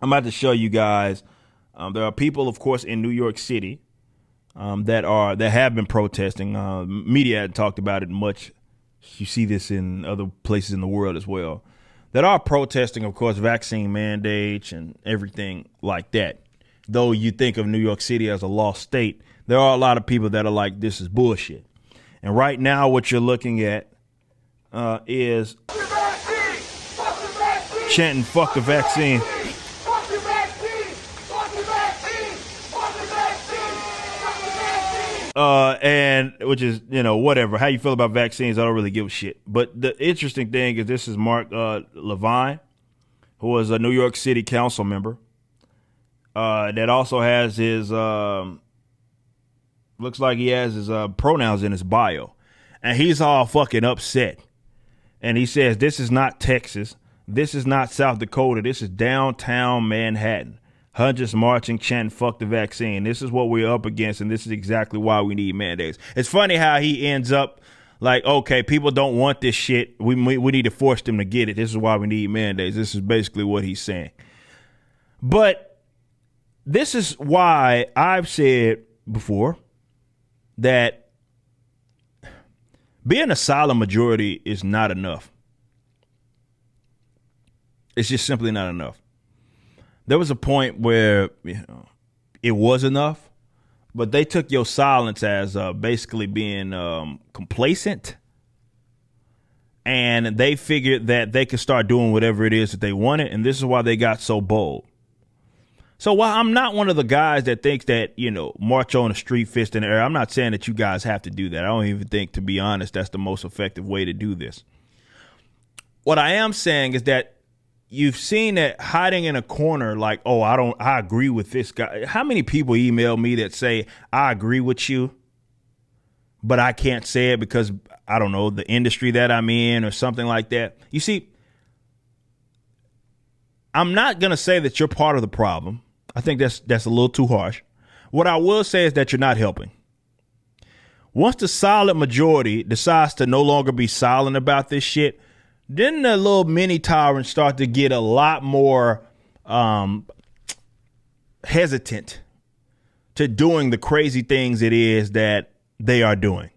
I'm about to show you guys. There are people, of course, in New York City that have been protesting. Media hadn't talked about it much. You see this in other places in the world as well. That are protesting, of course, vaccine mandates and everything like that. Though you think of New York City as a lost state, there are a lot of people that are like, this is bullshit. And right now, what you're looking at is chanting "fuck the vaccine." And which is, whatever. How you feel about vaccines, I don't really give a shit. But the interesting thing is this is Mark Levine, who was a New York City council member, that also has his, looks like he has his pronouns in his bio. And he's all fucking upset. And he says, this is not Texas. This is not South Dakota. This is downtown Manhattan. Hundreds marching, chanting, fuck the vaccine. This is what we're up against, and this is exactly why we need mandates. It's funny how he ends up like, okay, people don't want this shit. We need to force them to get it. This is why we need mandates. This is basically what he's saying. But this is why I've said before that being a silent majority is not enough. It's just simply not enough. There was a point where it was enough, but they took your silence as basically being complacent, and they figured that they could start doing whatever it is that they wanted, and this is why they got so bold. So while I'm not one of the guys that thinks that, march on the street, fist in the air, I'm not saying that you guys have to do that. I don't even think, to be honest, that's the most effective way to do this. What I am saying is that you've seen that hiding in a corner like, oh, I agree with this guy. How many people email me that say, I agree with you, but I can't say it because, I don't know, the industry that I'm in or something like that? You see, I'm not going to say that you're part of the problem. I think that's a little too harsh. What I will say is that you're not helping. Once the silent majority decides to no longer be silent about this shit, then the little mini tyrants start to get a lot more hesitant to doing the crazy things it is that they are doing.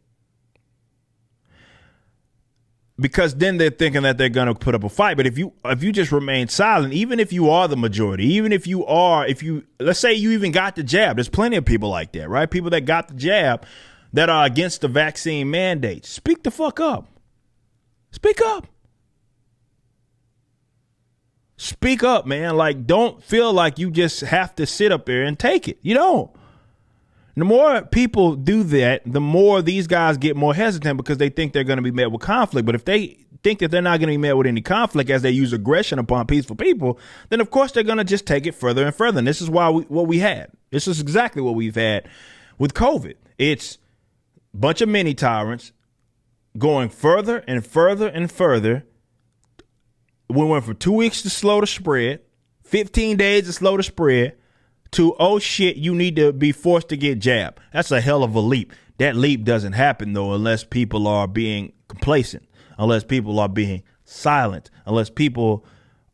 Because then they're thinking that they're going to put up a fight. But if you just remain silent, even if you are the majority, even if you let's say you even got the jab, there's plenty of people like that, right? People that got the jab that are against the vaccine mandate. Speak the fuck up. Speak up. Speak up, man. Like, don't feel like you just have to sit up there and take it. You don't. The more people do that, the more these guys get more hesitant because they think they're going to be met with conflict. But if they think that they're not going to be met with any conflict as they use aggression upon peaceful people, then of course they're going to just take it further and further. And this is what we had. This is exactly what we've had with COVID. It's a bunch of mini tyrants going further and further and further. We went from 2 weeks to slow the spread, 15 days to slow the spread, to, oh shit, you need to be forced to get jabbed. That's a hell of a leap. That leap doesn't happen, though, unless people are being complacent, unless people are being silent, unless people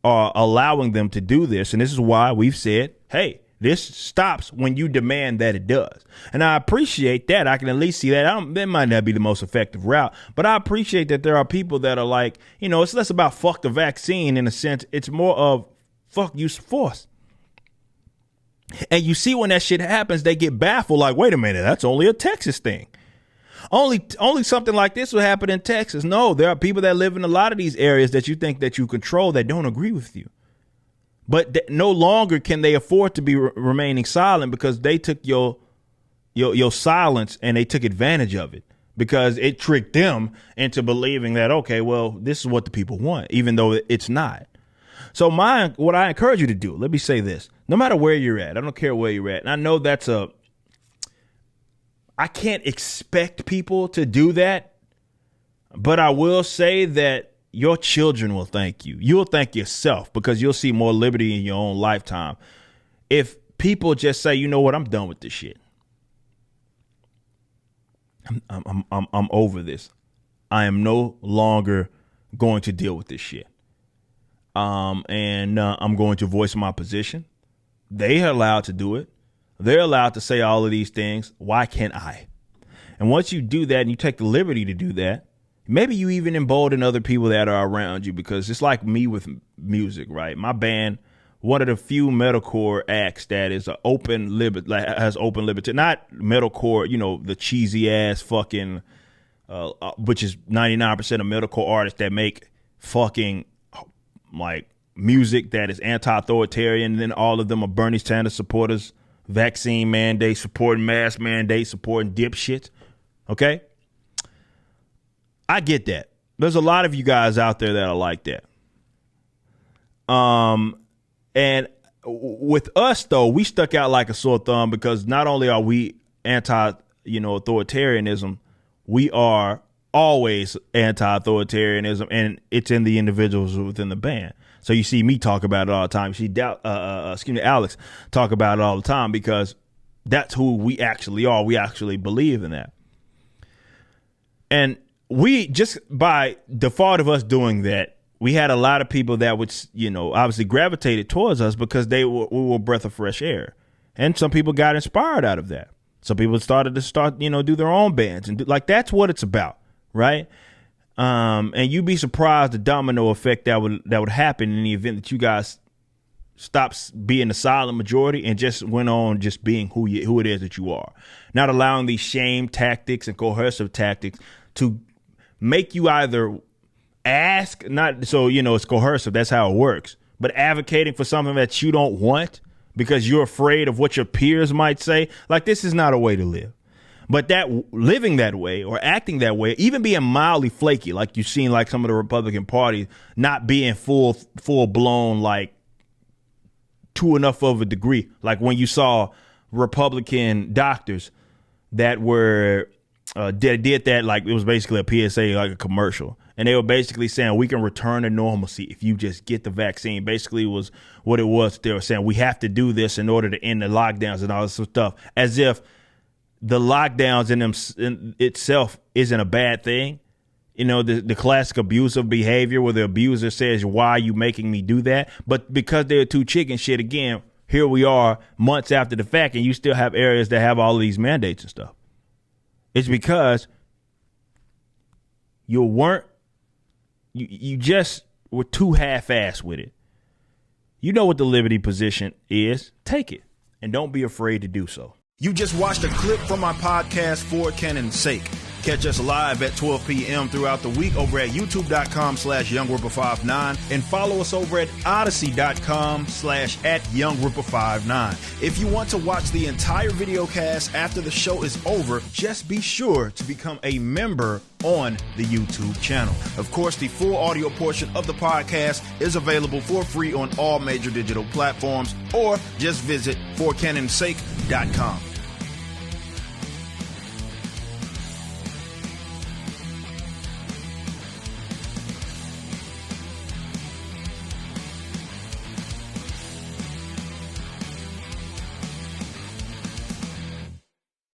are allowing them to do this. And this is why we've said, hey, this stops when you demand that it does. And I appreciate that. I can at least see that. That might not be the most effective route, but I appreciate that there are people that are like, it's less about fuck the vaccine in a sense. It's more of fuck use of force. And you see when that shit happens, they get baffled like, wait a minute, that's only a Texas thing. Only something like this will happen in Texas. No, there are people that live in a lot of these areas that you think that you control that don't agree with you. But no longer can they afford to be remaining silent because they took your silence and they took advantage of it because it tricked them into believing that, okay, well, this is what the people want, even though it's not. So what I encourage you to do, let me say this, no matter where you're at, I don't care where you're at. And I know I can't expect people to do that, but I will say that your children will thank you. You'll thank yourself because you'll see more liberty in your own lifetime. If people just say, you know what, I'm done with this shit. I'm over this. I am no longer going to deal with this shit. and I'm going to voice my position. They are allowed to do it. They're allowed to say all of these things. Why can't I? And once you do that and you take the liberty to do that, maybe you even embolden other people that are around you, because it's like me with music, right? My band, one of the few metalcore acts that is has open liberty, not metalcore, you know, the cheesy ass fucking, which is 99% of metalcore artists that make fucking like music that is anti-authoritarian. And then all of them are Bernie Sanders supporters, vaccine mandate, supporting mask mandate, supporting dipshits. Okay. I get that. There's a lot of you guys out there that are like that. And with us, though, we stuck out like a sore thumb, because not only are we authoritarianism, we are always anti-authoritarianism, and it's in the individuals within the band. So you see me talk about it all the time. You see Alex talk about it all the time, because that's who we actually are. We actually believe in that. And we, just by default of us doing that, we had a lot of people that would, obviously gravitated towards us because we were a breath of fresh air. And some people got inspired out of that. Some people started to do their own bands, and that's what it's about, right? And you'd be surprised the domino effect that would happen in the event that you guys stopped being the silent majority and just went on just being who it is that you are. Not allowing these shame tactics and coercive tactics to make you either ask, not so, it's coercive, that's how it works, but advocating for something that you don't want because you're afraid of what your peers might say. Like, this is not a way to live. But that living that way or acting that way, even being mildly flaky, like you've seen like some of the Republican Party not being full blown, like to enough of a degree. Like when you saw Republican doctors that were did that, like it was basically a PSA, like a commercial. And they were basically saying we can return to normalcy if you just get the vaccine. Basically was what it was. They were saying we have to do this in order to end the lockdowns and all this stuff, as if the lockdowns in itself isn't a bad thing. The classic abusive behavior where the abuser says, why are you making me do that? But because they're too chicken shit, again, here we are months after the fact, and you still have areas that have all of these mandates and stuff. It's because you just were too half-assed with it. You know what the liberty position is. Take it, and don't be afraid to do so. You just watched a clip from our podcast, For Canon's Sake. Catch us live at 12 p.m. throughout the week over at youtube.com/YoungRipper59 and follow us over at odyssey.com/@YoungRipper59. If you want to watch the entire video cast after the show is over, just be sure to become a member on the YouTube channel. Of course, the full audio portion of the podcast is available for free on all major digital platforms, or just visit forcanonsake.com.